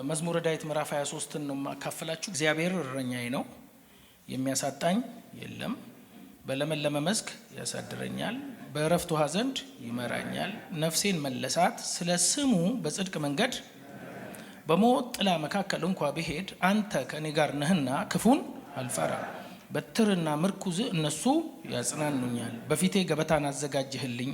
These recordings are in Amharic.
መዝሙረ ዳዊት ምዕራፍ 23 ነው ማካፈላችሁ። እግዚአብሔር እረኛዬ ነው፣ የሚያሳጣኝ የለም። በለመለመ መስክ ያሳድረኛል፣ በእረፍት ውሃ ዘንድ ይመራኛል። ነፍሴን መለሳት፣ ስለ ስሙ በጽድቅ መንገድ። በሞት ጥላ መካከል እንኳ ብሄድ አንተ ከእኔ ጋር ነህና ክፉን አልፈራም። በትርና ምርኩዝ እነሱ ያጽናኑኛል። በፊቴ ገበታን አዘጋጀህልኝ፣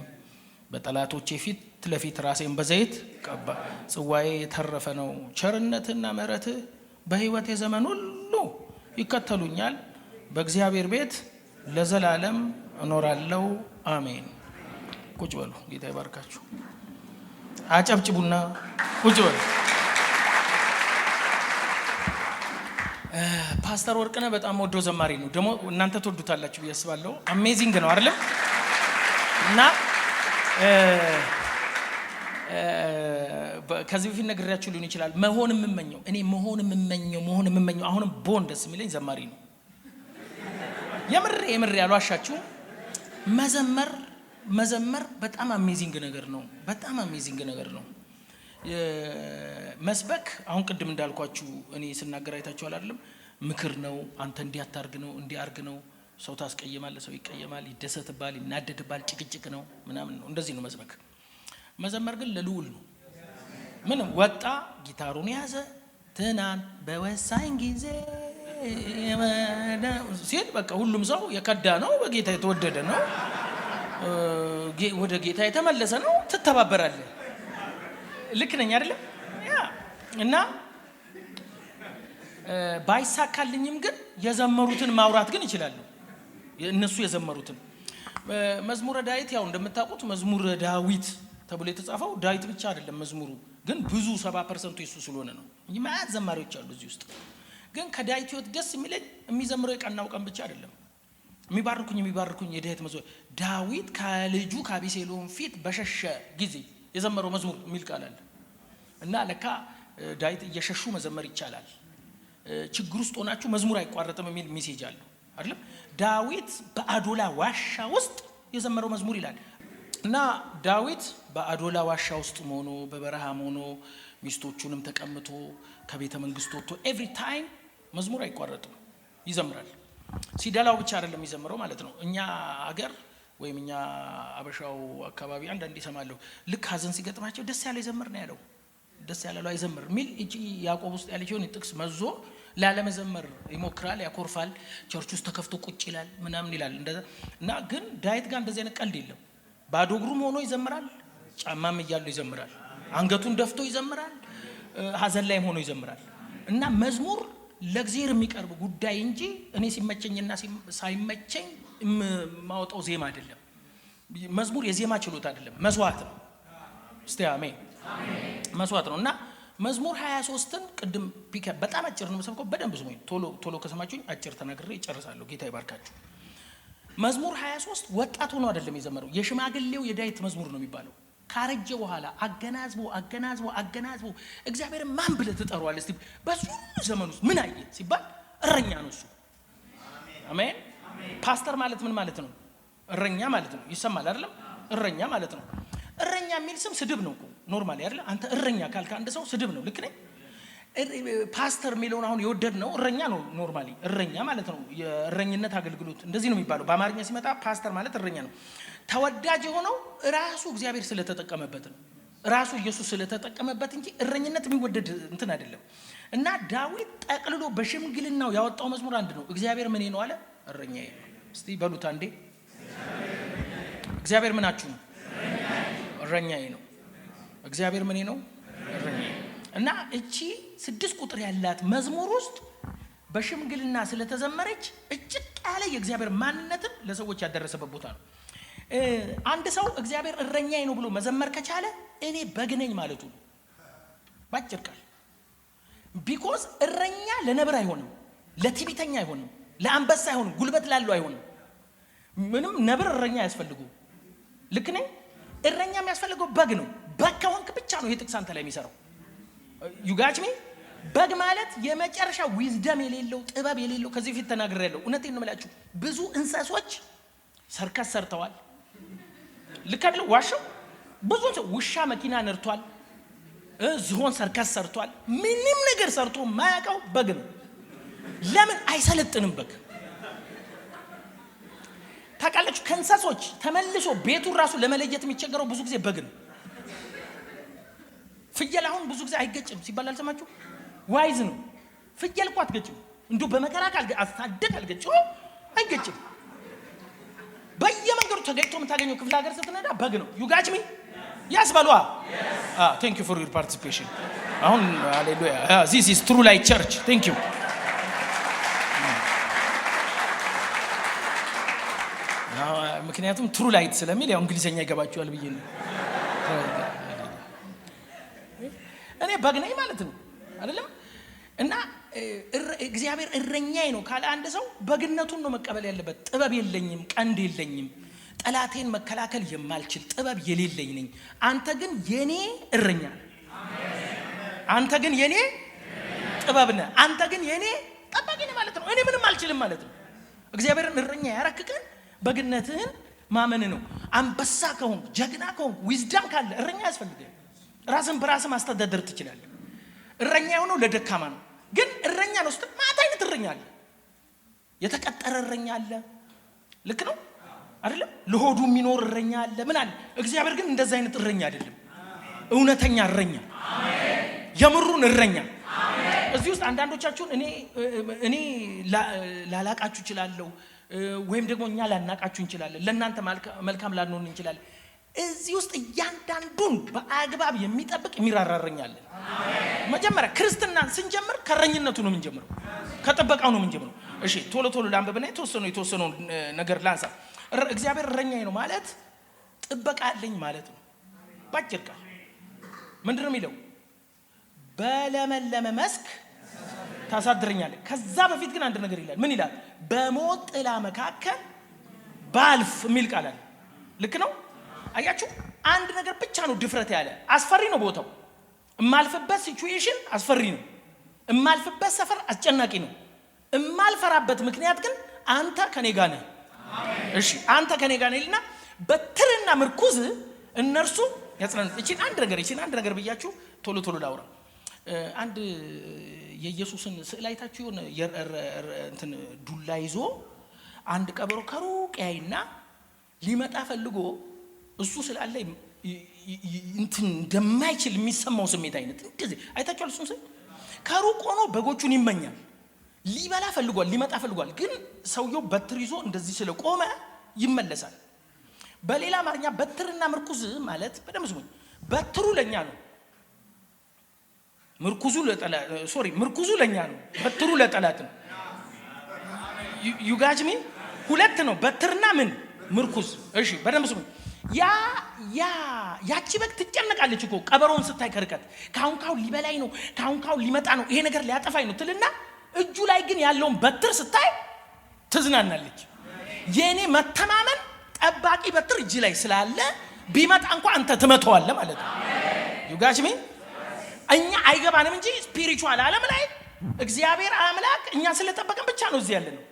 በጠላቶቼ ፊት ለፊት ራሴን በዘይት ቀባ። ጽዋዬ የተረፈ ነው። ቸርነትና ምሕረትህ በሕይወቴ ዘመን ሁሉ ይከተሉኛል። በእግዚአብሔር ቤት ለዘላለም እኖራለሁ። አሜን። ቁጭ በሉ። ጌታ ይባርካችሁ። አጨብጭቡና ቁጭ በሉ። ፓስተር ወርቅነህ በጣም ወዶ ዘማሪ ነው። ደግሞ እናንተ ትወዱታላችሁ ብዬ አስባለሁ። አሜዚንግ ነው አይደለም? እና ከዚህ በፊት ነግሬያችሁ ሊሆን ይችላል። መሆን የምመኘው አሁንም ቦን ደስ የሚለኝ ዘማሪ ነው። የምር ያልዋሻችሁ መዘመር በጣም አሜዚንግ ነገር ነው። በጣም አሜዚንግ ነገር ነው። መስበክ አሁን ቅድም እንዳልኳችሁ እኔ ስናገር አይታችኋል አይደለም? ምክር ነው። አንተ እንዲያታርግ ነው፣ እንዲያርግ ነው። ሰው ታስቀይማለህ፣ ሰው ይቀየማል፣ ይደሰትባል፣ ይናደድባል፣ ጭቅጭቅ ነው ምናምን ነው። እንደዚህ ነው መስበክ። መዘመር ግን ለልዑል ነው። ምንም ወጣ ጊታሩን ያዘ ትናንት በወሳኝ ጊዜ ሲል በቃ ሁሉም ሰው የከዳ ነው፣ በጌታ የተወደደ ነው፣ ወደ ጌታ የተመለሰ ነው። ትተባበራለህ። ልክ ነኝ አይደለም? እና ባይሳካልኝም ግን የዘመሩትን ማውራት ግን ይችላሉ። እነሱ የዘመሩትን መዝሙረ ዳዊት ያው እንደምታውቁት መዝሙረ ዳዊት ተብሎ የተጻፈው ዳዊት ብቻ አይደለም። መዝሙሩ ግን ብዙ 70% የሱ ስለሆነ ነው እንጂ ማያት ዘማሪዎች አሉ እዚህ ውስጥ። ግን ከዳዊት ህይወት ደስ የሚለኝ የሚዘምረው የቀናው ቀን ብቻ አይደለም። የሚባርኩኝ የዳዊት መዝሙር ዳዊት ከልጁ ከአቤሴሎም ፊት በሸሸ ጊዜ የዘመረው መዝሙር የሚል ቃል አለ። እና ለካ ዳዊት እየሸሹ መዘመር ይቻላል። ችግር ውስጥ ሆናችሁ መዝሙር አይቋረጥም የሚል ሜሴጅ አለ አይደል? ዳዊት በአዶላ ዋሻ ውስጥ የዘመረው መዝሙር ይላል። እና ዳዊት በአዶላ ዋሻ ውስጥ ሆኖ በበረሃ ሆኖ ሚስቶቹንም ተቀምጦ ከቤተ መንግስት ወጥቶ ኤቭሪ ታይም መዝሙር አይቋረጥም፣ ይዘምራል። ሲደላው ብቻ አይደለም የሚዘምረው ማለት ነው። እኛ አገር ወይም እኛ አበሻው አካባቢ አንዳንድ ይሰማለሁ ልክ ሀዘን ሲገጥማቸው ደስ ያለ ይዘምር ነው ያለው። ደስ ያለው አይዘምር ሚል እጂ ያዕቆብ ውስጥ ያለችውን ጥቅስ መዞ ላለመዘመር ይሞክራል፣ ያኮርፋል። ቸርች ውስጥ ተከፍቶ ቁጭ ይላል ምናምን ይላል እንደዛ። እና ግን ዳዊት ጋር እንደዚህ አይነት ቀልድ የለም። ባዶ እግሩም ሆኖ ይዘምራል፣ ጫማም እያለው ይዘምራል፣ አንገቱን ደፍቶ ይዘምራል፣ ሀዘን ላይም ሆኖ ይዘምራል። እና መዝሙር ለእግዚአብሔር የሚቀርብ ጉዳይ እንጂ እኔ ሲመቸኝና ሳይመቸኝ ማውጣው ዜማ አይደለም። መዝሙር የዜማ ችሎታ አይደለም፣ መስዋዕት ነው። እስቲ አሜን። መስዋዕት ነው። እና መዝሙር 23ን ቅድም ፒክ በጣም አጭር ነው የምሰብከው። በደንብ ስሙኝ። ቶሎ ከሰማችሁኝ አጭር ተናግሬ እጨርሳለሁ። ጌታ ይባርካችሁ። መዝሙር 23 ወጣት ሆኖ አይደለም የዘመረው። የሽማግሌው የዳዊት መዝሙር ነው የሚባለው። ካረጀ በኋላ አገናዝቦ እግዚአብሔርን ማን ብለህ ትጠራዋለህ? እስቲ በሱ ዘመን ውስጥ ምን አየ ሲባል እረኛ ነው እሱ። አሜን። ፓስተር ማለት ምን ማለት ነው? እረኛ ማለት ነው። ይሰማል አይደለም? እረኛ ማለት ነው። እረኛ የሚል ስም ስድብ ነው እኮ ኖርማሊ አይደል? አንተ እረኛ ካልካ አንድ ሰው ስድብ ነው። ልክ ነኝ? ፓስተር የሚለውን አሁን የወደድ ነው እረኛ ነው ኖርማሊ። እረኛ ማለት ነው የእረኝነት አገልግሎት እንደዚህ ነው የሚባለው። በአማርኛ ሲመጣ ፓስተር ማለት እረኛ ነው። ተወዳጅ የሆነው ራሱ እግዚአብሔር ስለተጠቀመበት ነው። ራሱ ኢየሱስ ስለተጠቀመበት እንጂ እረኝነት የሚወደድ እንትን አይደለም። እና ዳዊት ጠቅልሎ በሽምግልናው ያወጣው መዝሙር አንድ ነው። እግዚአብሔር ምን ነው አለ? እረኛዬ ነው። እስቲ በሉት አንዴ። እግዚአብሔር ምናችሁ ነው? እረኛዬ ነው። እግዚአብሔር ምን ነው? እረኛዬ። እና እቺ 6 ቁጥር ያላት መዝሙር ውስጥ በሽምግልና ስለተዘመረች እጭቅ ያለ የእግዚአብሔር ማንነትን ለሰዎች ያደረሰበት ቦታ ነው። አንድ ሰው እግዚአብሔር እረኛዬ ነው ብሎ መዘመር ከቻለ እኔ በግነኝ ማለቱ ነው ባጭር ቃል። ቢኮዝ እረኛ ለነብር አይሆንም፣ ለቲቢተኛ አይሆንም፣ ለአንበሳ አይሆንም፣ ጉልበት ላለው አይሆንም። ምንም ነብር እረኛ ያስፈልገው። ልክ ነኝ? እረኛ የሚያስፈልገው በግ ነው። በግ ከሆንክ ብቻ ነው ይሄ ጥቅስ አንተ ላይ የሚሰራው። ዩጋችሚ በግ ማለት የመጨረሻ ዊዝደም የሌለው ጥበብ የሌለው። ከዚህ ፊት ተናግሬያለሁ። እውነቴን ነው የምላችሁ። ብዙ እንስሶች ሰርከስ ሰርተዋል። ልክ አይደል? ዋሻው ብዙ ውሻ መኪና ነርቷል። ዝሆን ሰርከስ ሰርቷል። ምንም ነገር ሰርቶ ማያውቀው በግ ነው። ለምን አይሰለጥንም? በግ ታውቃላችሁ፣ ከእንስሶች ተመልሶ ቤቱን ራሱ ለመለየት የሚቸገረው ብዙ ጊዜ በግ ነው። ፍየል አሁን ብዙ ጊዜ አይገጭም ሲባል አልሰማችሁ? ዋይዝ ነው። ፍየል እኮ አትገጭም። እንዲሁ በመከራ አሳደግ አልገጭም፣ አይገጭም። በየመንገዱ ተገጭቶ የምታገኘው ክፍለ ሀገር ስትነዳ በግ ነው። ዩ ጋች ሚ ያስበሏ። ቴንክ ዩ ፎር ዩር ፓርቲሲፔሽን። አሁን ሃሌሉያ ዚስ ኢዝ ትሩ ላይት ቸርች። ቴንክ ዩ። ምክንያቱም ትሩ ላይት ስለሚል ያው እንግሊዘኛ ይገባችኋል ብዬ ነው። እኔ በግ ነኝ ማለት ነው አይደለም? እና እግዚአብሔር እረኛዬ ነው ካለ አንድ ሰው በግነቱን ነው መቀበል ያለበት። ጥበብ የለኝም፣ ቀንድ የለኝም፣ ጠላቴን መከላከል የማልችል ጥበብ የሌለኝ ነኝ። አንተ ግን የኔ እረኛ ነህ። አንተ ግን የኔ ጥበብ ነህ። አንተ ግን የኔ ጠባቂ ነህ ማለት ነው። እኔ ምንም አልችልም ማለት ነው። እግዚአብሔርን እረኛ ያረክከን በግነትህን ማመን ነው። አንበሳ ከሆንክ፣ ጀግና ከሆንክ፣ ዊዝደም ካለ እረኛ ያስፈልጋል። ራስን በራስ ማስተዳደር ትችላለህ። እረኛ የሆነው ለደካማ ነው። ግን እረኛ ነው ስትል ማታ አይነት እረኛ አለ። የተቀጠረ እረኛ አለ። ልክ ነው አይደለም? ለሆዱ የሚኖር እረኛ አለ። ምን አለ? እግዚአብሔር ግን እንደዛ አይነት እረኛ አይደለም። እውነተኛ እረኛ፣ የምሩን እረኛ። እዚህ ውስጥ አንዳንዶቻችሁን እኔ ላላቃችሁ እችላለሁ፣ ወይም ደግሞ እኛ ላናቃችሁ እንችላለን። ለእናንተ መልካም ላንሆን እንችላለን። እዚህ ውስጥ እያንዳንዱን በአግባብ የሚጠብቅ የሚራራረኛል። መጀመሪያ ክርስትናን ስንጀምር ከረኝነቱ ነው የምንጀምረው፣ ከጥበቃው ነው የምንጀምረው። እሺ ቶሎ ላንብብና የተወሰነው ነገር ላንሳ። እግዚአብሔር እረኛዬ ነው ማለት ጥበቃ አለኝ ማለት ነው። ባጭር ቃል ምንድነው የሚለው? በለመለመ መስክ ታሳድረኛለህ። ከዛ በፊት ግን አንድ ነገር ይላል። ምን ይላል? በሞት ጥላ መካከል ባልፍ የሚል ቃል አለ። ልክ ነው። አያችሁ፣ አንድ ነገር ብቻ ነው ድፍረት ያለ። አስፈሪ ነው ቦታው። እማልፍበት ሲቹዌሽን አስፈሪ ነው። እማልፍበት ሰፈር አስጨናቂ ነው። እማልፈራበት ምክንያት ግን አንተ ከኔ ጋር ነህ። እሺ አንተ ከኔ ጋር ነህና በትርና ምርኩዝ እነርሱ ያጽናኑ። እቺን አንድ ነገር ብያችሁ ቶሎ ላውራ። አንድ የኢየሱስን ስዕል አይታችሁ እንትን ዱላ ይዞ አንድ ቀበሮ ከሩቅ ያይና ሊመጣ ፈልጎ እሱ ስላለ እንትን እንደማይችል የሚሰማው ስሜት አይነት እንደዚህ አይታችኋል። እሱን ስል ከሩቅ ሆኖ በጎቹን ይመኛል። ሊበላ ፈልጓል፣ ሊመጣ ፈልጓል። ግን ሰውየው በትር ይዞ እንደዚህ ስለቆመ ይመለሳል። በሌላ አማርኛ በትርና ምርኩዝ ማለት በደምብ ስሙኝ፣ በትሩ ለኛ ነው፣ ምርኩዙ ለኛ ነው፣ በትሩ ለጠላት ነው። ዩጋጅሚ ሁለት ነው፣ በትርና ምን ምርኩዝ። እሺ በደምብ ስሙኝ። ያቺ በግ ትጨነቃለች እኮ ቀበሮውን ስታይ ከርቀት። ካሁን ሊበላይ ነው፣ ካሁን ሊመጣ ነው፣ ይሄ ነገር ሊያጠፋኝ ነው ትልና እጁ ላይ ግን ያለውን በትር ስታይ ትዝናናለች። የኔ መተማመን ጠባቂ በትር እጅ ላይ ስላለ ቢመጣ እንኳን አንተ ትመተዋለህ ማለት ነው። ዩጋችሚ እኛ አይገባንም እንጂ ስፒሪቹዋል ዓለም ላይ እግዚአብሔር አምላክ እኛ ስለጠበቀን ብቻ ነው እዚህ ያለነው።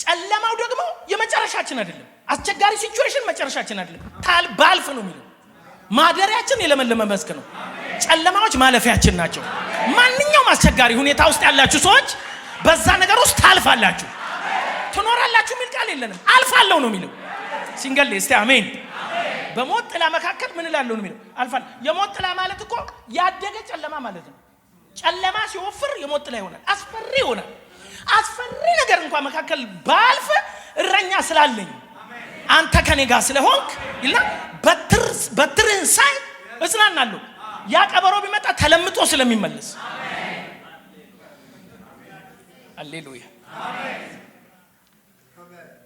ጨለማው ደግሞ የመጨረሻችን አይደለም። አስቸጋሪ ሲቹዌሽን መጨረሻችን አይደለም። ባልፍ ነው የሚለው። ማደሪያችን የለመለመ መስክ ነው። ጨለማዎች ማለፊያችን ናቸው። ማንኛውም አስቸጋሪ ሁኔታ ውስጥ ያላችሁ ሰዎች በዛ ነገር ውስጥ ታልፋላችሁ፣ ትኖራላችሁ የሚል ቃል የለንም። አልፋለሁ ነው የሚለው። ሲንገል እስቲ አሜን። በሞት ጥላ መካከል ምን እላለሁ ነው የሚለው። አልፋለሁ። የሞት ጥላ ማለት እኮ ያደገ ጨለማ ማለት ነው። ጨለማ ሲወፍር የሞት ጥላ ይሆናል፣ አስፈሪ ይሆናል። አስፈሪ ነገር እንኳን መካከል ባልፍ እረኛ ስላለኝ አንተ ከኔ ጋር ስለሆንክ ይላ በትርህን ሳይ እጽናናለሁ። ያ ቀበሮ ቢመጣ ተለምጦ ስለሚመለስ ሃሌሉያ።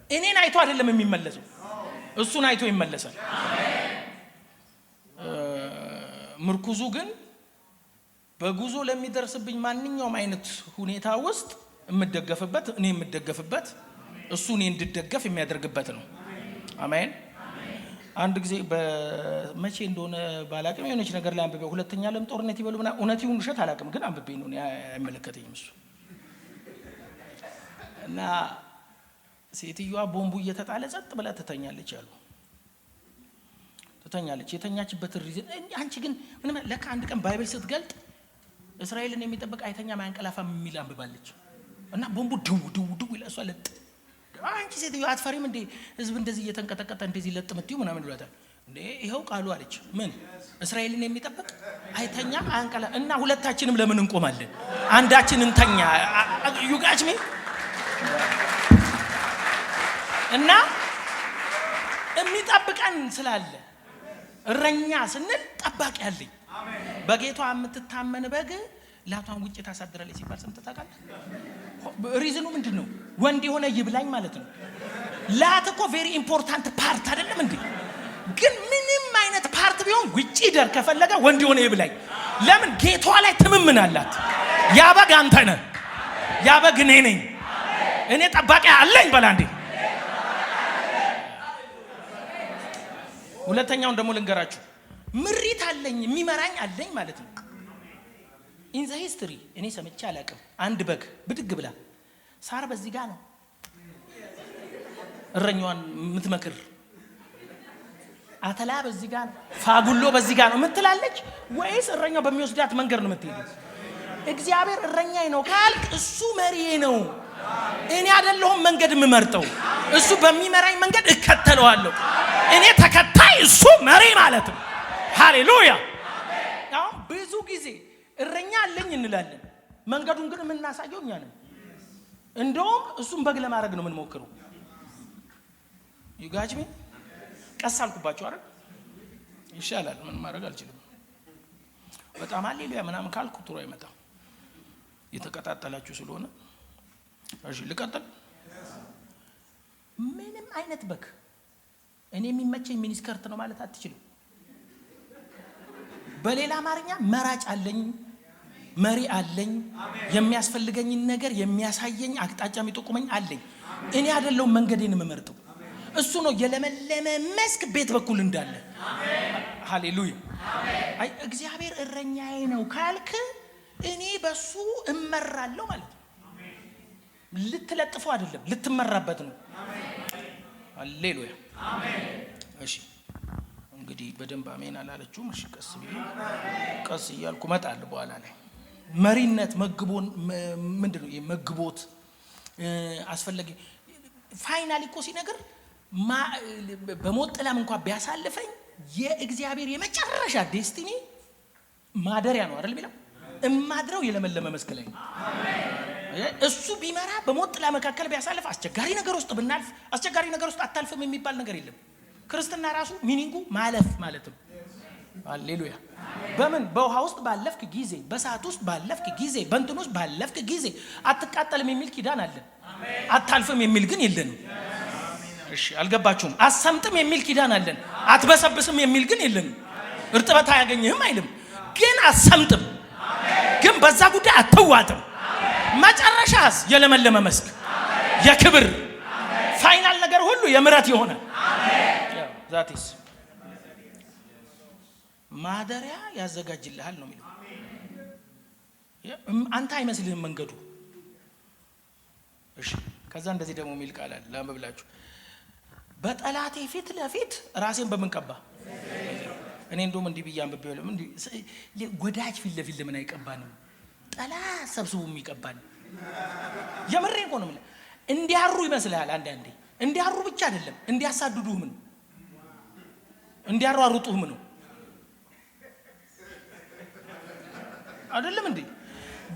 እኔን አይቶ አይደለም የሚመለሰው፣ እሱን አይቶ ይመለሳል። ምርኩዙ ግን በጉዞ ለሚደርስብኝ ማንኛውም አይነት ሁኔታ ውስጥ የምደገፍበት፣ እኔ የምደገፍበት፣ እሱ እኔ እንድደገፍ የሚያደርግበት ነው። አሜን። አንድ ጊዜ በመቼ እንደሆነ ባላቅም የሆነች ነገር ላይ አንብቤ ሁለተኛ ዓለም ጦርነት ይበሉና እውነት ይሁን ውሸት አላቅም፣ ግን አንብቤ ነው አይመለከተኝም እሱ። እና ሴትዮዋ ቦምቡ እየተጣለ ጸጥ ብላ ትተኛለች አሉ። ትተኛለች። የተኛችበት ሪዝን አንቺ ግን ምንም ለካ አንድ ቀን ባይብል ስትገልጥ እስራኤልን የሚጠብቅ አይተኛም አያንቀላፋም የሚል አንብባለች እና ቦምቡ ድው ይላል። እሷ ለጥ አንቺ ሴትዮ አትፈሪም እንዴ ህዝብ እንደዚህ እየተንቀጠቀጠ እንደዚህ ለጥ ምትዩ ምናምን ብሏታል። እንዴ ይሄው ቃሉ አለች። ምን እስራኤልን የሚጠብቅ አይተኛም አያንቀላ እና ሁለታችንም ለምን እንቆማለን? አንዳችን እንተኛ ዩጋች ሚ እና የሚጠብቀን ስላለ እረኛ ስንል ጠባቂ ያለኝ በጌቷ የምትታመን በግ ላቷን ውጭ ታሳድራለች ሲባል ሰምተህ ታውቃለህ? ሪዝኑ ምንድነው? ወንድ የሆነ ይብላኝ ማለት ነው። ላት እኮ ቬሪ ኢምፖርታንት ፓርት አይደለም እንዴ? ግን ምንም አይነት ፓርት ቢሆን ውጭ ደር ከፈለገ ወንድ የሆነ ይብላኝ። ለምን? ጌቷ ላይ ትምምን አላት። ያ በግ አንተ ነህ፣ ያ በግ እኔ ነኝ፣ እኔ ጠባቂ አለኝ በላ እንዴ። ሁለተኛውን ደግሞ ልንገራችሁ። ምሪት አለኝ የሚመራኝ አለኝ ማለት ነው። ኢን ዘ ሂስትሪ እኔ ሰምቼ አላውቅም። አንድ በግ ብድግ ብላ ሳር በዚህ ጋር ነው እረኛዋን የምትመክር፣ አተላ በዚህ ጋር ነው፣ ፋጉሎ በዚህ ጋር ነው የምትላለች ወይስ እረኛው በሚወስዳት መንገድ ነው የምትሄደው? እግዚአብሔር እረኛዬ ነው ካልክ እሱ መሪዬ ነው። እኔ አይደለሁም መንገድ የምመርጠው፣ እሱ በሚመራኝ መንገድ እከተለዋለሁ። እኔ ተከታይ፣ እሱ መሪ ማለት ነው። ሃሌሉያ። አሁን ብዙ ጊዜ እረኛ አለኝ እንላለን፣ መንገዱን ግን የምናሳየው እኛ ነን። እንደውም እሱን በግ ለማድረግ ነው የምንሞክረው። ይጋጅ ምን ቀስ አልኩባችሁ አይደል? ይሻላል። ምን ማድረግ አልችልም። በጣም ሃሌሉያ ምናምን ካልኩ ጥሩ አይመጣም። የተቀጣጠላችሁ ስለሆነ እሺ ልቀጥል። ምንም አይነት በግ እኔ የሚመቸኝ ሚኒስከርት ነው ማለት አትችልም። በሌላ አማርኛ መራጭ አለኝ፣ መሪ አለኝ፣ የሚያስፈልገኝ ነገር የሚያሳየኝ አቅጣጫ የሚጠቁመኝ አለኝ። እኔ አይደለሁም መንገዴን የምመርጠው፣ እሱ ነው የለመለመ መስክ ቤት በኩል እንዳለ። ሃሌሉያ። አይ እግዚአብሔር እረኛዬ ነው ካልክ እኔ በሱ እመራለሁ ማለት ነው። ልትለጥፈው አይደለም፣ ልትመራበት ነው። ሃሌሉያ። እሺ እንግዲህ በደንብ አሜን አላለችውም። እሺ ቀስ እያልኩ እመጣለሁ በኋላ ላይ። መሪነት መግቦን ምንድነው? የመግቦት አስፈላጊ ፋይናሊ እኮ ሲነገር በሞት ጥላም እንኳን ቢያሳልፈኝ የእግዚአብሔር የመጨረሻ ዴስቲኒ ማደሪያ ነው አይደል የሚለው? እማድረው የለመለመ መስክ ላይ ነው። እሱ ቢመራ በሞት ጥላ መካከል ቢያሳልፍ አስቸጋሪ ነገር ውስጥ ብናልፍ፣ አስቸጋሪ ነገር ውስጥ አታልፍም የሚባል ነገር የለም። ክርስትና ራሱ ሚኒንጉ ማለፍ ማለትም። ሃሌሉያ። በምን በውሃ ውስጥ ባለፍክ ጊዜ፣ በሰዓት ውስጥ ባለፍክ ጊዜ፣ በእንትን ውስጥ ባለፍክ ጊዜ አትቃጠልም የሚል ኪዳን አለን። አታልፍም የሚል ግን የለንም። እሺ አልገባችሁም? አሰምጥም የሚል ኪዳን አለን። አትበሰብስም የሚል ግን የለንም። እርጥበት አያገኝህም አይልም፣ ግን አሰምጥም፣ ግን በዛ ጉዳይ አትዋጥም። መጨረሻስ የለመለመ መስክ፣ የክብር ፋይናል ነገር ሁሉ የምሕረት የሆነ ዛቲስ ማደሪያ ያዘጋጅልሃል ነው የሚለው። አንተ አይመስልህም መንገዱ። እሺ ከዛ እንደዚህ ደግሞ የሚል ቃል አለ ላንብብላችሁ። በጠላቴ ፊት ለፊት ራሴን በመንቀባ እኔ እንደውም እንዲህ ብዬ አንብቤው ለምን እንዲህ ወዳጅ ፊት ለፊት ለምን አይቀባንም? ጠላት ሰብስቡ የሚቀባን የምሬን እኮ ነው። እንዲያሩ ይመስልሃል አንዳንዴ። እንዲያሩ ብቻ አይደለም እንዲያሳድዱህም ነው፣ እንዲያሯሩጡህም ነው አይደለም እንዴ?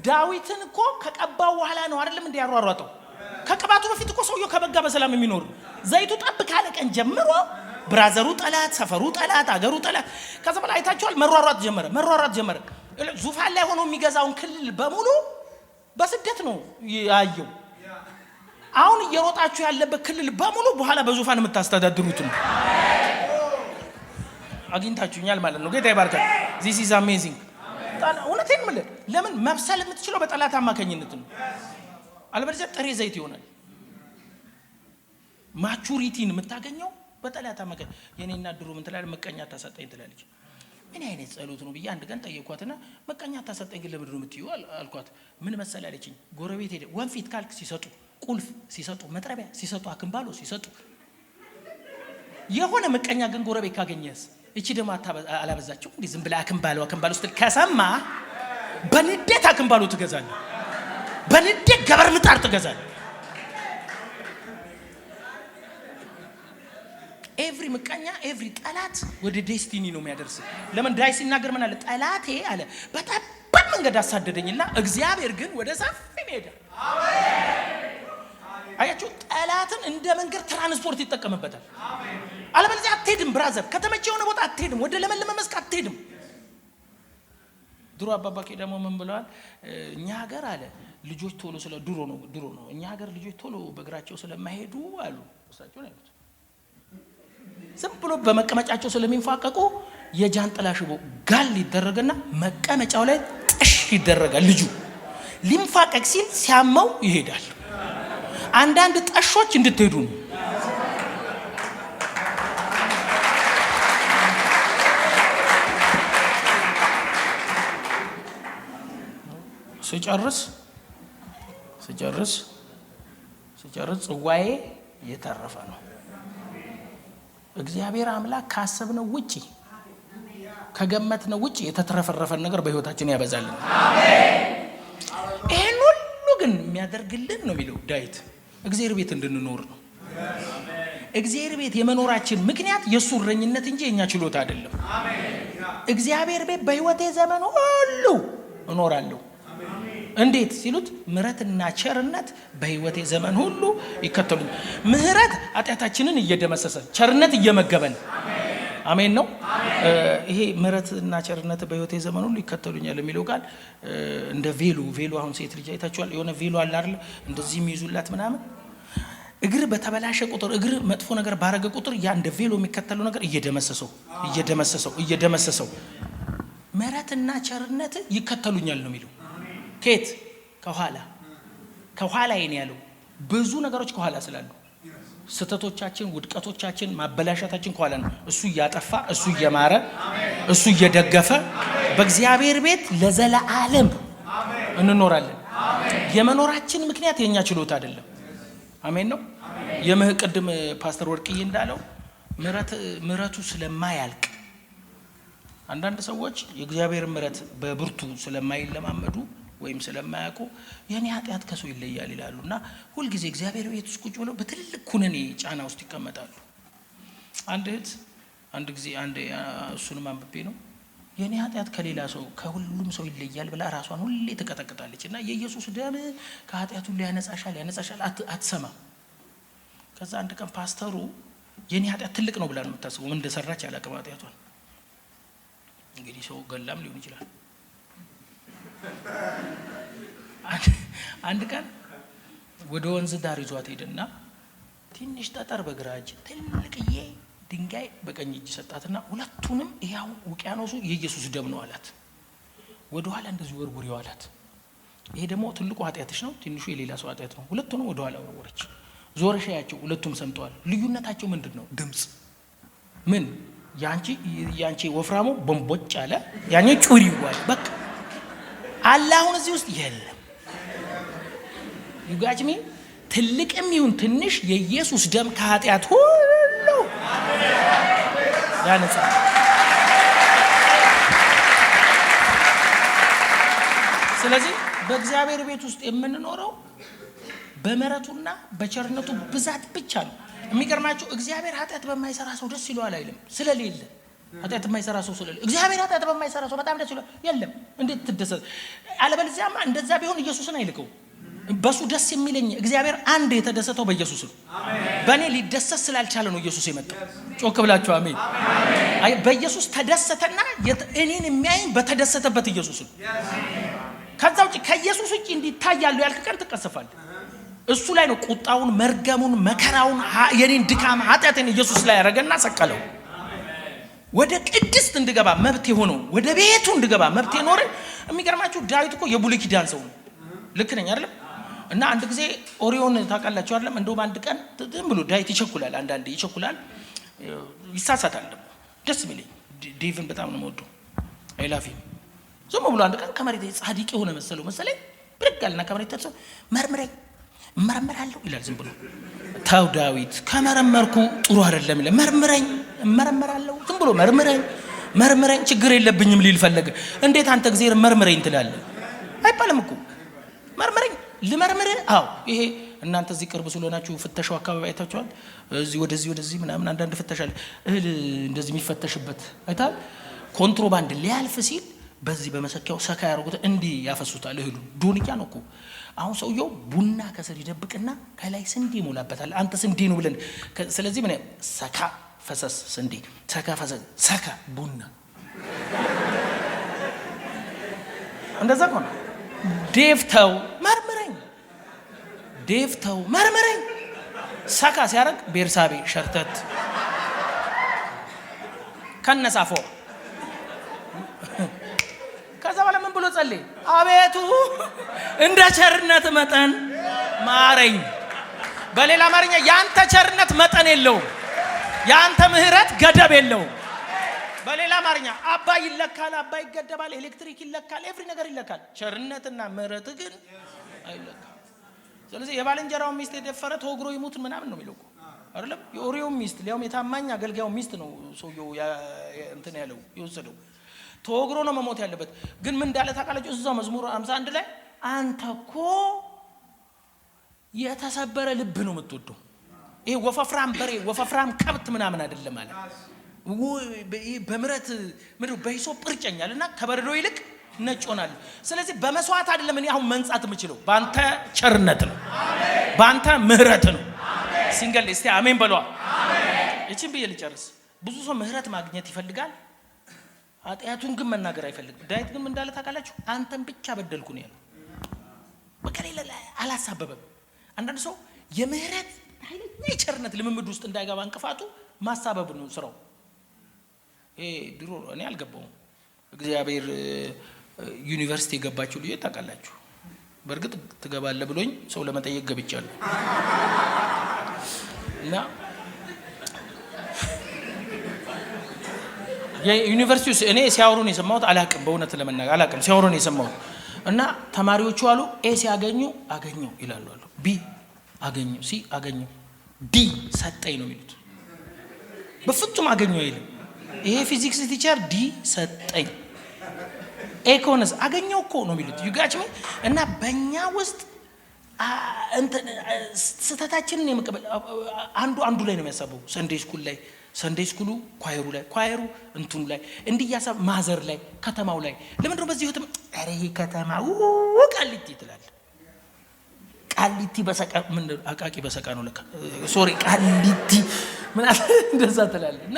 ዳዊትን እኮ ከቀባው በኋላ ነው አይደለም እንዴ ያሯሯጠው? ከቅባቱ በፊት እኮ ሰውየው ከበጋ በሰላም የሚኖር ዘይቱ ጠብ ካለ ቀን ጀምሮ ብራዘሩ ጠላት፣ ሰፈሩ ጠላት፣ አገሩ ጠላት። ከዛ በኋላ አይታችኋል፣ መሯሯጥ ጀመረ። ዙፋን ላይ ሆኖ የሚገዛውን ክልል በሙሉ በስደት ነው ያየው። አሁን እየሮጣችሁ ያለበት ክልል በሙሉ በኋላ በዙፋን የምታስተዳድሩት ነው። አግኝታችሁኛል ማለት ነው። ጌታ ይባርካል። this is amazing። እውነቴን የምልህ ለምን መብሰል የምትችለው በጠላት አማካኝነት ነው። አለበለዚያ ጥሬ ዘይት ይሆናል። ማቹሪቲን የምታገኘው በጠላት አማካኝ። የኔና ድሮ ምን ትላለች? መቀኛ ታሰጠኝ ትላለች። ምን አይነት ጸሎት ነው ብዬ አንድ ቀን ጠየኳትና መቀኛ ታሰጠኝ ግን ለምንድን ነው የምትይው አልኳት። ምን መሰል አለችኝ። ጎረቤት ሄደ ወንፊት ካልክ ሲሰጡ፣ ቁልፍ ሲሰጡ፣ መጥረቢያ ሲሰጡ፣ አክምባሎ ሲሰጡ፣ የሆነ መቀኛ ግን ጎረቤት ካገኘስ እቺ ደግሞ አላበዛችው እንዴ ዝም ብላ አክምባሉ ስትል ከሰማ በንዴት አክምባሉ ትገዛለህ። በንዴት ገበር ምጣር ትገዛለህ። ኤቭሪ ምቀኛ ኤቭሪ ጠላት ወደ ዴስቲኒ ነው የሚያደርስ። ለምን ዳይ ሲናገር ምን አለ? ጠላቴ አለ በጠባብ መንገድ አሳደደኝና እግዚአብሔር ግን ወደ ሰፊ ሜዳ። አያችሁ፣ ጠላትን እንደ መንገድ ትራንስፖርት ይጠቀምበታል። አለበለዚያ አትሄድም ብራዘር፣ ከተመቸ የሆነ ቦታ አትሄድም፣ ወደ ለመለመ መስክ አትሄድም። ድሮ አባባ ደግሞ ምን ብለዋል? እኛ ሀገር አለ ልጆች ቶሎ ስለ ድሮ ነው እኛ ሀገር ልጆች ቶሎ በእግራቸው ስለማይሄዱ አሉ እሳቸው ነው ያሉት። ዝም ብሎ በመቀመጫቸው ስለሚንፋቀቁ የጃንጥላ ሽቦ ጋል ይደረግና መቀመጫው ላይ ጥሽ ይደረጋል። ልጁ ሊንፋቀቅ ሲል ሲያመው ይሄዳል። አንዳንድ ጠሾች እንድትሄዱ ነው። ስጨርስ ጽዋዬ የተረፈ ነው። እግዚአብሔር አምላክ ካሰብነው ውጪ ከገመትነው ውጪ የተተረፈረፈን ነገር በህይወታችን ያበዛልን። አሜን። ይሄን ሁሉ ግን የሚያደርግልን ነው የሚለው ዳዊት እግዚአብሔር ቤት እንድንኖር ነው። እግዚአብሔር ቤት የመኖራችን ምክንያት የሱ እረኝነት እንጂ የኛ ችሎታ አይደለም። እግዚአብሔር ቤት በህይወቴ ዘመን ሁሉ እኖራለሁ። እንዴት ሲሉት ምሕረትና ቸርነት በህይወቴ ዘመን ሁሉ ይከተሉኝ። ምሕረት ኃጢአታችንን እየደመሰሰ ቸርነት እየመገበን አሜን ነው። ይሄ ምሕረትና ቸርነት በህይወቴ ዘመን ሁሉ ይከተሉኛል የሚለው ቃል እንደ ቬሎ አሁን ሴት ልጅ አይታችኋል። የሆነ ቬሎ አለ አይደል? እንደዚህ የሚይዙላት ምናምን እግር በተበላሸ ቁጥር እግር መጥፎ ነገር ባረገ ቁጥር ያ እንደ ቬሎ የሚከተለው ነገር እየደመሰሰው ምሕረትና ቸርነት ይከተሉኛል ነው የሚለው። ከየት? ከኋላ ይኔ ያለው ብዙ ነገሮች ከኋላ ስላሉ ስተቶቻችን፣ ውድቀቶቻችን፣ ማበላሻታችን ከኋላ ነው። እሱ እያጠፋ እሱ እየማረ እሱ እየደገፈ በእግዚአብሔር ቤት ለዘላለም እንኖራለን። የመኖራችን ምክንያት የኛ ችሎታ አይደለም። አሜን ነው። ቅድም ፓስተር ወርቅዬ እንዳለው ምሕረቱ ስለማያልቅ አንዳንድ ሰዎች የእግዚአብሔር ምሕረት በብርቱ ስለማይለማመዱ ወይም ስለማያውቁ የኔ ኃጢአት ከሰው ይለያል ይላሉና ሁሉ ጊዜ እግዚአብሔር ቤት ውስጥ ቁጭ ብለው በትልቅ ኩነኔ ጫና ውስጥ ይቀመጣሉ። አንድ እህት አንድ ጊዜ እሱንም አንብቤ ነው የኔ ኃጢአት ከሌላ ሰው ከሁሉም ሰው ይለያል ብላ ራሷን ሁሌ ትቀጠቅጣለች እና የኢየሱስ ደም ከኃጢአቱ ሁሉ ያነጻሻል አትሰማ። ከዛ አንድ ቀን ፓስተሩ የኔ ኃጢአት ትልቅ ነው ብላ ነው የምታስበው። ምን እንደሰራች ያላቀም ኃጢአቷን እንግዲህ ሰው ገላም ሊሆን ይችላል። አንድ ቀን ወደ ወንዝ ዳር ይዟት ሄደና ትንሽ ጠጠር በግራ እጅ ትልቅዬ ድንጋይ በቀኝ እጅ ሰጣትና ሁለቱንም ያው ውቅያኖሱ የኢየሱስ ደም ነው አላት። ወደ ኋላ እንደዚህ ወርውሪው አላት። ይሄ ደግሞ ትልቁ ኃጢአትሽ ነው፣ ትንሹ የሌላ ሰው ኃጢአት ነው። ሁለቱንም ወደ ኋላ ወርወረች። ዞረሽ ያያቸው ሁለቱም ሰምተዋል። ልዩነታቸው ምንድነው? ድምጽ ምን ያንቺ ወፍራሙ ቦምቦጭ አለ፣ ያኔ ጩሪው አለ። በቃ አለ አሁን እዚህ ውስጥ የለም። ይጋጭሚ ትልቅም ይሁን ትንሽ የኢየሱስ ደም ከኃጢአት ሁሉ ያነጻል። ስለዚህ በእግዚአብሔር ቤት ውስጥ የምንኖረው በምሕረቱና በቸርነቱ ብዛት ብቻ ነው። የሚገርማችሁ እግዚአብሔር ኃጢአት በማይሰራ ሰው ደስ ይለዋል አይልም። ስለሌለ ኃጢአት በማይሰራ ሰው ስለሌለ እግዚአብሔር ኃጢአት በማይሰራ ሰው በጣም ደስ ይለዋል የለም። እንዴት ትደሰት? አለበለዚያማ እንደዛ ቢሆን ኢየሱስን አይልከው። በሱ ደስ የሚለኝ እግዚአብሔር አንድ የተደሰተው በኢየሱስ ነው። በእኔ ሊደሰት ስላልቻለ ነው ኢየሱስ የመጣው። ጮክ ብላችሁ አሜን። በኢየሱስ ተደሰተና እኔን የሚያየኝ በተደሰተበት ኢየሱስ ነው። ከዛ ውጪ ከኢየሱስ ውጪ እንዲታያሉ ያልክ ቀን ትቀሰፋለህ። እሱ ላይ ነው ቁጣውን፣ መርገሙን፣ መከራውን፣ የኔን ድካም ኃጢአቴን ኢየሱስ ላይ ያረጋና ሰቀለው። ወደ ቅድስት እንድገባ መብት የሆነው ወደ ቤቱ እንድገባ መብት የኖረ። የሚገርማችሁ ዳዊት እኮ የብሉይ ኪዳን ሰው ነው። ልክ ነኝ አይደለም? እና አንድ ጊዜ ኦሪዮን ታውቃላችሁ አይደለም? እንደውም አንድ ቀን ዝም ብሎ ዳዊት ይቸኩላል፣ አንዳንዴ ይቸኩላል፣ ይሳሳታል። ደግሞ ደስ የሚለኝ ዴቭን በጣም ነው የምወደው፣ አይላፊ ዝም ብሎ አንድ ቀን ከመሬት ጻድቅ የሆነ መሰለኝ ብድግ አለና ከመሬት ተነስቶ መርምረኝ እመረምራለሁ ይላል። ዝም ብሎ ታው ዳዊት ከመረመርኩ ጥሩ አይደለም ይላል። መርምረኝ እመረምራለሁ ዝም ብሎ መርምረኝ ችግር የለብኝም ሊል ፈለገ። እንዴት አንተ እግዚአብሔር መርምረኝ ትላለህ? አይባልም እኮ መርምረኝ ልመርምር። አዎ ይሄ እናንተ እዚህ ቅርብ ስለሆናችሁ ፍተሻው አካባቢ አይታችኋል። እዚህ ወደዚህ ምናምን አንዳንድ ፍተሻል እህል እንደዚህ የሚፈተሽበት አይታል። ኮንትሮባንድ ሊያልፍ ሲል በዚህ በመሰኪያው ሰካ ያደርጉት እንዲህ ያፈሱታል። እህሉ ዶንያ ነው እኮ። አሁን ሰውየው ቡና ከስር ይደብቅና ከላይ ስንዴ ይሞላበታል። አንተ ስንዴ ነው ብለን ስለዚህ ምን ሰካ ፈሰስ ስንዴ ሰካ ፈሰስ ሰካ ቡና እንደዛ እኮ ነው። ዴፍተው መርምረኝ ሰካ ሲያደርግ ቤርሳቤ ሸርተት ከነሳፎ ከዛ በኋላ ምን ብሎ ጸልይ? አቤቱ እንደ ቸርነት መጠን ማረኝ። በሌላ አማርኛ ያንተ ቸርነት መጠን የለውም፣ ያንተ ምህረት ገደብ የለውም። በሌላ አማርኛ አባይ ይለካል፣ አባይ ይገደባል፣ ኤሌክትሪክ ይለካል፣ ኤቭሪ ነገር ይለካል። ቸርነትና ምህረት ግን አይለካም። ስለዚህ የባልንጀራው ሚስት የደፈረ ተወግሮ ይሙት ምናምን ነው የሚለው አይደለም። የኦሪዮ ሚስት ሊያውም የታማኝ አገልጋዩ ሚስት ነው ሰውየው እንትን ያለው የወሰደው ተወግሮ ነው መሞት ያለበት። ግን ምን እንዳለ ታውቃላችሁ? እዛው መዝሙር 51 ላይ አንተ እኮ የተሰበረ ልብ ነው የምትወደው። ይሄ ወፈፍራም በሬ ወፈፍራም ከብት ምናምን አይደለም ማለት በምረት ምንድነው በሂሶጵ እርጨኛልና ከበረዶ ይልቅ ነጭ ሆናል። ስለዚህ በመስዋዕት አይደለም እኔ አሁን መንጻት የምችለው በአንተ ቸርነት ነው፣ በአንተ ምህረት ነው። ሲንገል እስቲ አሜን በሏ። እቺን ብዬ ልጨርስ። ብዙ ሰው ምህረት ማግኘት ይፈልጋል፣ ኃጢአቱን ግን መናገር አይፈልግም። ዳዊት ግን ምን እንዳለ ታውቃላችሁ? አንተን ብቻ በደልኩ ነው ያለው። በከሌለ አላሳበበም። አንዳንድ ሰው የምህረት ኃይለኛ የቸርነት ልምምድ ውስጥ እንዳይገባ እንቅፋቱ ማሳበብ ነው ስራው። ይሄ ድሮ እኔ አልገባውም። እግዚአብሔር ዩኒቨርሲቲ የገባችሁ ልጅ ታውቃላችሁ። በእርግጥ ትገባለህ ብሎኝ ሰው ለመጠየቅ ገብቻለሁ እና የዩኒቨርሲቲ ውስጥ እኔ ሲያወሩን የሰማሁት አላቅም፣ በእውነት ለመናገር አላቅም። ሲያወሩን የሰማሁት እና ተማሪዎቹ አሉ ኤ ሲያገኙ አገኘው ይላሉ አሉ፣ ቢ አገኘው፣ ሲ አገኘው፣ ዲ ሰጠኝ ነው የሚሉት። በፍጹም አገኘው አይልም። ይሄ ፊዚክስ ቲቸር ዲ ሰጠኝ፣ ኤ ከሆነስ አገኘው እኮ ነው የሚሉት። ዩጋችም እና በእኛ ውስጥ ስህተታችንን የመቀበል አንዱ ላይ ነው የሚያሳበው። ሰንዴይ ስኩል ላይ ሰንዴይ ስኩሉ ኳየሩ ላይ ኳየሩ እንትኑ ላይ እንዲያሳብ ማዘር ላይ ከተማው ላይ ለምንድነው በዚህ ህይወት አረ ይሄ ከተማው ቃሊቲ ትላል። ቃሊቲ በሰቃ ምን አቃቂ በሰቃ ነው ለካ ሶሪ ቃሊቲ ምን አለ እንደዛ ትላል። እና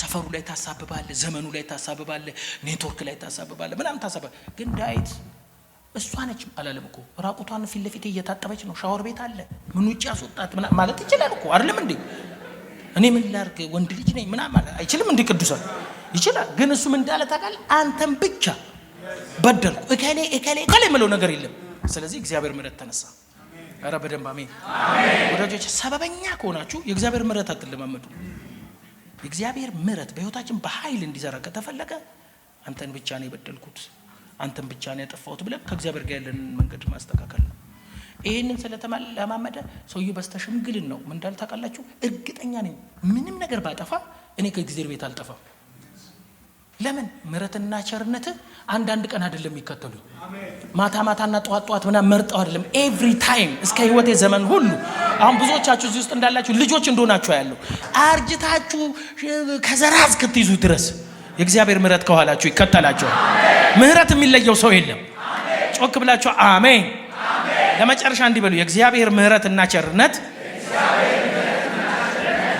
ሰፈሩ ላይ ታሳብባለ፣ ዘመኑ ላይ ታሳብባለ፣ ኔትወርክ ላይ ታሳብባለ፣ ምናምን ታሳብባለ። ግን ዳዊት እሷ ነች አላለም እኮ። ራቁቷን ፊት ለፊት እየታጠበች ነው፣ ሻወር ቤት አለ፣ ምን ውጪ አስወጣት ምናምን ማለት ይችላል እኮ አይደለም እንዴ? እኔ ምን ላርግ ወንድ ልጅ ነኝ ምናምን ማለት አይችልም እንዴ? ቅዱሳን ይችላል። ግን እሱ ምን እንዳለ ታውቃለህ? አንተም ብቻ በደልኩ እከሌ ምለው ነገር የለም። ስለዚህ እግዚአብሔር ምሕረት ተነሳ። አረ በደንብ አሜን። ወዳጆች ሰበበኛ ከሆናችሁ የእግዚአብሔር ምሕረት አትለማመዱ። የእግዚአብሔር ምሕረት በህይወታችን በኃይል እንዲሰራ ከተፈለገ አንተን ብቻ ነው የበደልኩት፣ አንተን ብቻ ነው ያጠፋሁት ብለን ከእግዚአብሔር ጋር ያለን መንገድ ማስተካከል ነው። ይሄንን ስለተለማመደ ሰውዬው በስተሽምግልን ነው ምን እንዳለ ታውቃላችሁ? እርግጠኛ ነኝ ምንም ነገር ባጠፋ እኔ ከእግዚአብሔር ቤት አልጠፋም። ለምን? ምሕረትና ቸርነት አንዳንድ ቀን አይደለም የሚከተሉኝ፣ ማታና ጠዋት ምናምን መርጠው አይደለም፣ ኤቭሪ ታይም እስከ ህይወቴ ዘመን ሁሉ። አሁን ብዙዎቻችሁ እዚህ ውስጥ እንዳላችሁ ልጆች እንደሆናችሁ ያለው አርጅታችሁ ከዘራ እስክትይዙ ድረስ የእግዚአብሔር ምሕረት ከኋላችሁ ይከተላችኋል። ምሕረት የሚለየው ሰው የለም። ጮክ ብላችሁ አሜን። ለመጨረሻ እንዲህ በሉ፣ የእግዚአብሔር ምሕረትና ቸርነት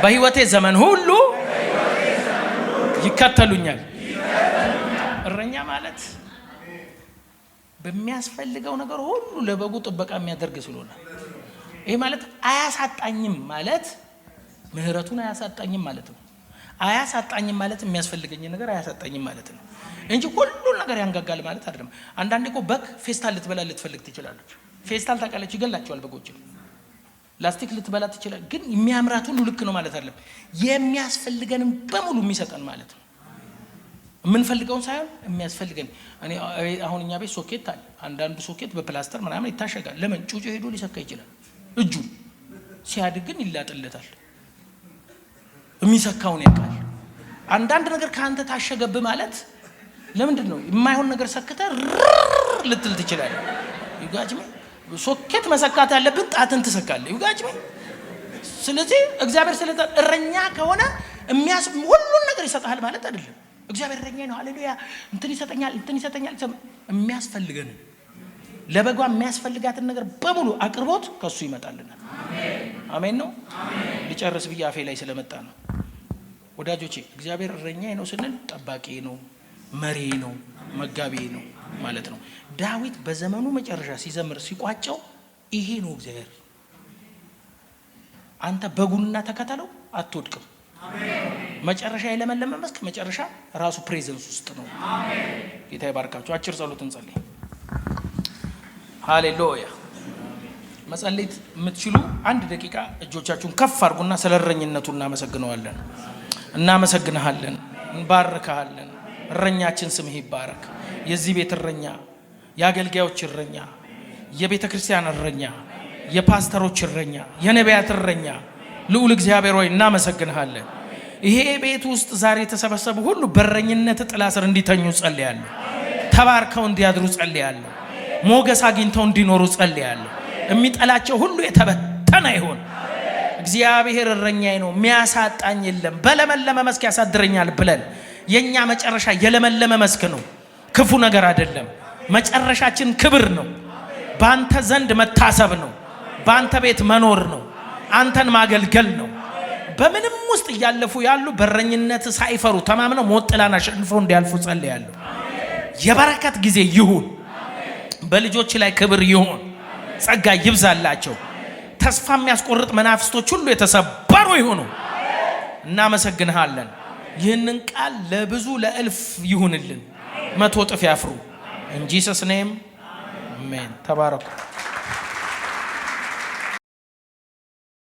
በህይወቴ ዘመን ሁሉ ይከተሉኛል። እረኛ ማለት በሚያስፈልገው ነገር ሁሉ ለበጉ ጥበቃ የሚያደርግ ስለሆነ ይሄ ማለት አያሳጣኝም ማለት ምሕረቱን አያሳጣኝም ማለት ነው። አያሳጣኝም ማለት የሚያስፈልገኝ ነገር አያሳጣኝም ማለት ነው እንጂ ሁሉ ነገር ያንጋጋል ማለት አይደለም። አንዳንዴ እኮ በግ ፌስታል ልትበላ ልትፈልግ ትችላለች። ፌስታል ታውቃለች፣ ይገላቸዋል በጎች። ላስቲክ ልትበላ ትችላል፣ ግን የሚያምራት ሁሉ ልክ ነው ማለት አይደለም። የሚያስፈልገንም በሙሉ የሚሰጠን ማለት ነው። የምንፈልገውን ሳይሆን የሚያስፈልገን። እኔ አሁን እኛ ቤት ሶኬት አለ። አንዳንዱ ሶኬት በፕላስተር ምናምን ይታሸጋል። ለምን? ጩጮ ሄዶ ሊሰካ ይችላል። እጁ ሲያድግ ግን ይላጥለታል። የሚሰካውን ያውቃል። አንዳንድ ነገር ካንተ ታሸገብህ ማለት ለምንድን ነው? የማይሆን ነገር ሰክተህ ልትል ትችላለህ። ይጋጭም ሶኬት መሰካት ያለብን ጣትን ትሰካለህ። ይጋጭም ስለዚህ እግዚአብሔር ስለታ እረኛ ከሆነ ሁሉን ነገር ይሰጣል ማለት አይደለም። እግዚአብሔር እረኛ ነው ሃሌሉያ እንትን ይሰጠኛል የሚያስፈልገን ለበጓ የሚያስፈልጋትን ነገር በሙሉ አቅርቦት ከሱ ይመጣልናል። አሜን ነው። ልጨርስ ብዬ አፌ ላይ ስለመጣ ነው። ወዳጆቼ እግዚአብሔር እረኛዬ ነው ስንል ጠባቂ ነው፣ መሪ ነው፣ መጋቢ ነው ማለት ነው። ዳዊት በዘመኑ መጨረሻ ሲዘምር ሲቋጨው ይሄ ነው እግዚአብሔር። አንተ በጉና ተከተለው አትወድቅም። መጨረሻ የለመለመ መስክ መጨረሻ ራሱ ፕሬዘንስ ውስጥ ነው። ጌታ ይባርካችሁ። አጭር ጸሎት እንጸልይ። ሃሌሉያ። መጸለይ የምትችሉ 1 ደቂቃ እጆቻችሁን ከፍ አድርጉና ስለ እረኝነቱ እናመሰግነዋለን። እናመሰግንሃለን፣ እንባርካለን። እረኛችን ስምህ ይባረክ። የዚህ ቤት እረኛ፣ የአገልጋዮች እረኛ፣ የቤተ ክርስቲያን እረኛ፣ የፓስተሮች እረኛ፣ የነቢያት እረኛ ልዑል እግዚአብሔር ሆይ እናመሰግንሃለን። ይሄ ቤት ውስጥ ዛሬ የተሰበሰቡ ሁሉ በእረኝነት ጥላ ስር እንዲተኙ ጸልያለሁ። ተባርከው እንዲያድሩ ጸልያለሁ። ሞገስ አግኝተው እንዲኖሩ ጸልያለሁ። የሚጠላቸው ሁሉ የተበተነ ይሁን። እግዚአብሔር እረኛዬ ነው የሚያሳጣኝ የለም፣ በለመለመ መስክ ያሳድረኛል ብለን የኛ መጨረሻ የለመለመ መስክ ነው፣ ክፉ ነገር አይደለም። መጨረሻችን ክብር ነው፣ ባንተ ዘንድ መታሰብ ነው፣ ባንተ ቤት መኖር ነው፣ አንተን ማገልገል ነው። በምንም ውስጥ እያለፉ ያሉ በረኝነት ሳይፈሩ ተማምነው ሞት ጥላን አሸንፈው እንዲያልፉ ጸልያለሁ። የበረከት ጊዜ ይሁን፣ በልጆች ላይ ክብር ይሁን፣ ጸጋ ይብዛላቸው። ተስፋ የሚያስቆርጥ መናፍስቶች ሁሉ የተሰበሩ ይሁኑ። እናመሰግንሃለን። ይህንን ቃል ለብዙ ለእልፍ ይሁንልን፣ 100 እጥፍ ያፍሩ። ኢን ጂሰስ ኔም አሜን። ተባረኩ።